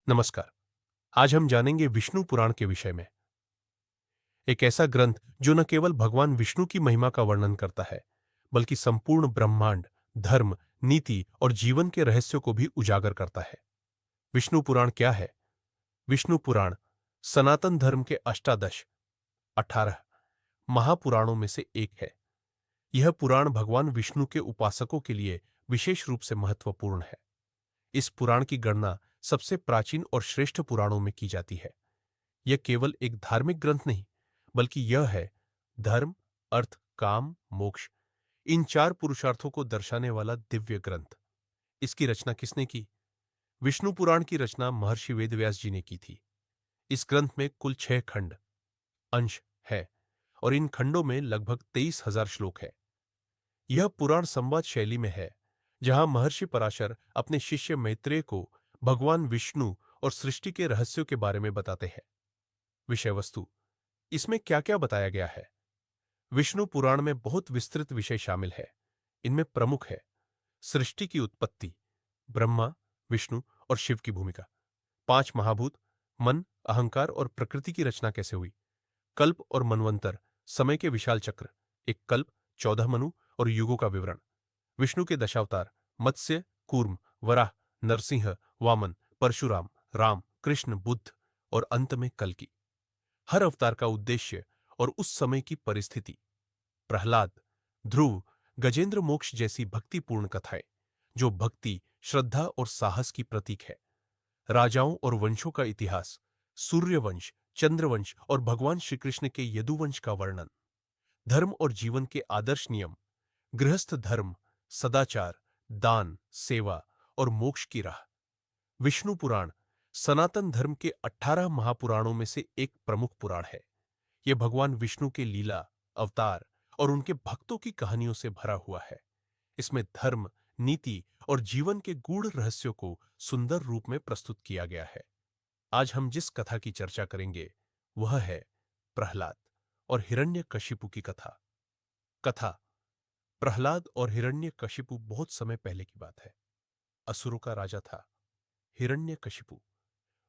नमस्कार। आज हम जानेंगे विष्णु पुराण के विषय में। एक ऐसा ग्रंथ जो न केवल भगवान विष्णु की महिमा का वर्णन करता है, बल्कि संपूर्ण ब्रह्मांड, धर्म, नीति और जीवन के रहस्यों को भी उजागर करता है। विष्णु पुराण क्या है? विष्णु पुराण सनातन धर्म के अष्टादश 18 महापुराणों में से एक है। यह पुराण भगवान विष्णु के उपासकों के लिए विशेष रूप से महत्वपूर्ण है। इस पुराण की गणना सबसे प्राचीन और श्रेष्ठ पुराणों में की जाती है। यह केवल एक धार्मिक ग्रंथ नहीं, बल्कि यह है धर्म, अर्थ, काम, मोक्ष, इन चार पुरुषार्थों को दर्शाने वाला दिव्य ग्रंथ। इसकी रचना किसने की? विष्णु पुराण की रचना महर्षि वेदव्यास जी ने की थी। इस ग्रंथ में कुल 6 खंड अंश है और इन खंडों में लगभग 23,000 श्लोक है। यह पुराण संवाद शैली में है, जहां महर्षि पराशर अपने शिष्य मैत्रेय को भगवान विष्णु और सृष्टि के रहस्यों के बारे में बताते हैं। विषय वस्तु, इसमें क्या क्या बताया गया है? विष्णु पुराण में बहुत विस्तृत विषय शामिल है। इनमें प्रमुख है सृष्टि की उत्पत्ति, ब्रह्मा, विष्णु और शिव की भूमिका, 5 महाभूत, मन, अहंकार और प्रकृति की रचना कैसे हुई, कल्प और मनवंतर, समय के विशाल चक्र, एक कल्प, 14 मनु और युगों का विवरण, विष्णु के दशावतार, मत्स्य, कूर्म, वराह, नरसिंह, वामन, परशुराम, राम, कृष्ण, बुद्ध और अंत में कल्कि। हर अवतार का उद्देश्य और उस समय की परिस्थिति। प्रहलाद, ध्रुव, गजेंद्र मोक्ष जैसी भक्तिपूर्ण कथाएं, जो भक्ति, श्रद्धा और साहस की प्रतीक है। राजाओं और वंशों का इतिहास, सूर्यवंश, चंद्रवंश और भगवान श्री कृष्ण के यदुवंश का वर्णन। धर्म और जीवन के आदर्श नियम, गृहस्थ धर्म, सदाचार, दान, सेवा और मोक्ष की राह। विष्णु पुराण सनातन धर्म के 18 महापुराणों में से एक प्रमुख पुराण है। यह भगवान विष्णु के लीला, अवतार और उनके भक्तों की कहानियों से भरा हुआ है। इसमें धर्म, नीति और जीवन के गूढ़ रहस्यों को सुंदर रूप में प्रस्तुत किया गया है। आज हम जिस कथा की चर्चा करेंगे वह है प्रहलाद और हिरण्यकशिपु की कथा। कथा। प्रहलाद और हिरण्यकशिपु बहुत समय पहले की बात है। असुरों का राजा था हिरण्यकशिपु।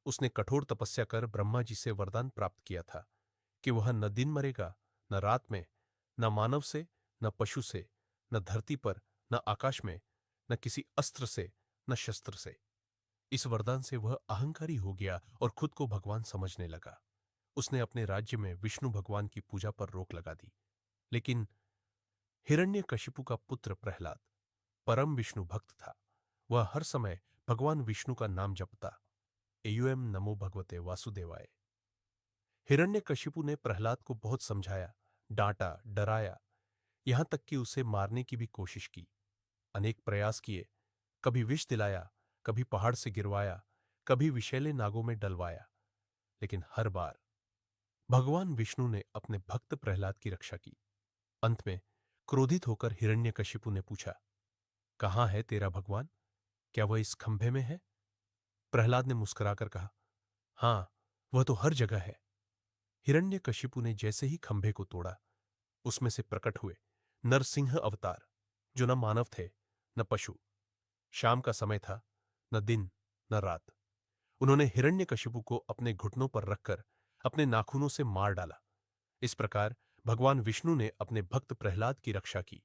उसने कठोर तपस्या कर ब्रह्मा जी से वरदान प्राप्त किया था कि वह न दिन मरेगा, न रात में, न मानव से, न पशु से, न धरती पर, न आकाश में, न किसी अस्त्र से, न शस्त्र से। इस वरदान से वह अहंकारी हो गया और खुद को भगवान समझने लगा। उसने अपने राज्य में विष्णु भगवान की पूजा पर रोक लगा दी। लेकिन हिरण्यकशिपु का पुत्र प्रहलाद परम विष्णु भक्त था। वह हर समय भगवान विष्णु का नाम जपता। एयूएम नमो भगवते वासुदेवाय। हिरण्यकशिपु ने प्रहलाद को बहुत समझाया, डांटा, डराया, यहां तक कि उसे मारने की भी कोशिश की। अनेक प्रयास किए, कभी विष दिलाया, कभी पहाड़ से गिरवाया, कभी विषैले नागों में डलवाया, लेकिन हर बार भगवान विष्णु ने अपने भक्त प्रहलाद की रक्षा की। अंत में क्रोधित होकर हिरण्यकशिपु ने पूछा, कहां है तेरा भगवान? क्या वह इस खंभे में है? प्रहलाद ने मुस्कुराकर कहा, हां, वह तो हर जगह है। हिरण्यकशिपु ने जैसे ही खंभे को तोड़ा, उसमें से प्रकट हुए नरसिंह अवतार, जो न मानव थे न पशु। शाम का समय था, न दिन न रात। उन्होंने हिरण्यकशिपु को अपने घुटनों पर रखकर अपने नाखूनों से मार डाला। इस प्रकार भगवान विष्णु ने अपने भक्त प्रहलाद की रक्षा की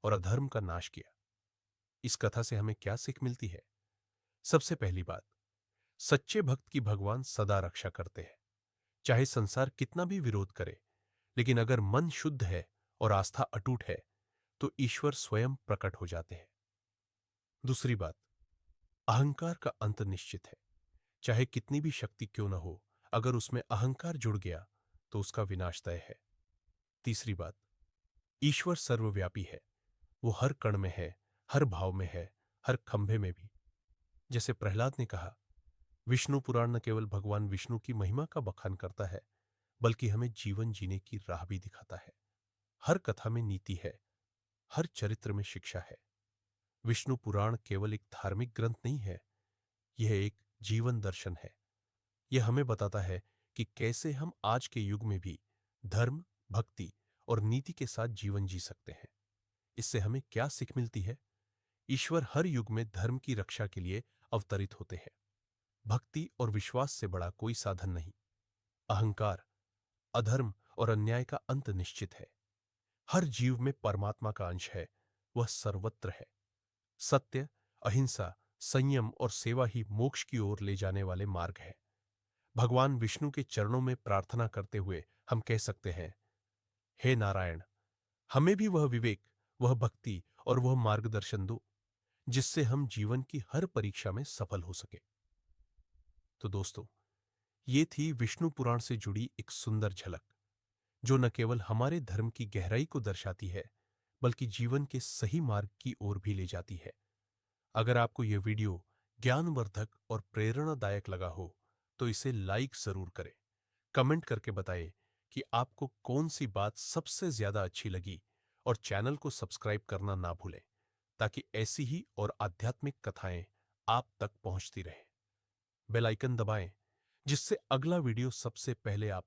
और अधर्म का नाश किया। इस कथा से हमें क्या सीख मिलती है? सबसे पहली बात, सच्चे भक्त की भगवान सदा रक्षा करते हैं, चाहे संसार कितना भी विरोध करे। लेकिन अगर मन शुद्ध है और आस्था अटूट है, तो ईश्वर स्वयं प्रकट हो जाते हैं। दूसरी बात, अहंकार का अंत निश्चित है। चाहे कितनी भी शक्ति क्यों न हो, अगर उसमें अहंकार जुड़ गया तो उसका विनाश तय है। तीसरी बात, ईश्वर सर्वव्यापी है। वो हर कण में है, हर भाव में है, हर खंभे में भी। जैसे प्रहलाद ने कहा, विष्णु पुराण न केवल भगवान विष्णु की महिमा का बखान करता है, बल्कि हमें जीवन जीने की राह भी दिखाता है। हर कथा में नीति है, हर चरित्र में शिक्षा है। विष्णु पुराण केवल एक धार्मिक ग्रंथ नहीं है, यह एक जीवन दर्शन है। यह हमें बताता है कि कैसे हम आज के युग में भी धर्म, भक्ति और नीति के साथ जीवन जी सकते हैं। इससे हमें क्या सीख मिलती है? ईश्वर हर युग में धर्म की रक्षा के लिए अवतरित होते हैं। भक्ति और विश्वास से बड़ा कोई साधन नहीं। अहंकार, अधर्म और अन्याय का अंत निश्चित है। हर जीव में परमात्मा का अंश है, वह सर्वत्र है। सत्य, अहिंसा, संयम और सेवा ही मोक्ष की ओर ले जाने वाले मार्ग है। भगवान विष्णु के चरणों में प्रार्थना करते हुए हम कह सकते हैं, हे नारायण, हमें भी वह विवेक, वह भक्ति और वह मार्गदर्शन दो जिससे हम जीवन की हर परीक्षा में सफल हो सके। तो दोस्तों, ये थी विष्णु पुराण से जुड़ी एक सुंदर झलक, जो न केवल हमारे धर्म की गहराई को दर्शाती है, बल्कि जीवन के सही मार्ग की ओर भी ले जाती है। अगर आपको यह वीडियो ज्ञानवर्धक और प्रेरणादायक लगा हो, तो इसे लाइक जरूर करें। कमेंट करके बताएं कि आपको कौन सी बात सबसे ज्यादा अच्छी लगी, और चैनल को सब्सक्राइब करना ना भूलें, ताकि ऐसी ही और आध्यात्मिक कथाएं आप तक पहुंचती रहें। बेल आइकन दबाएं, जिससे अगला वीडियो सबसे पहले आप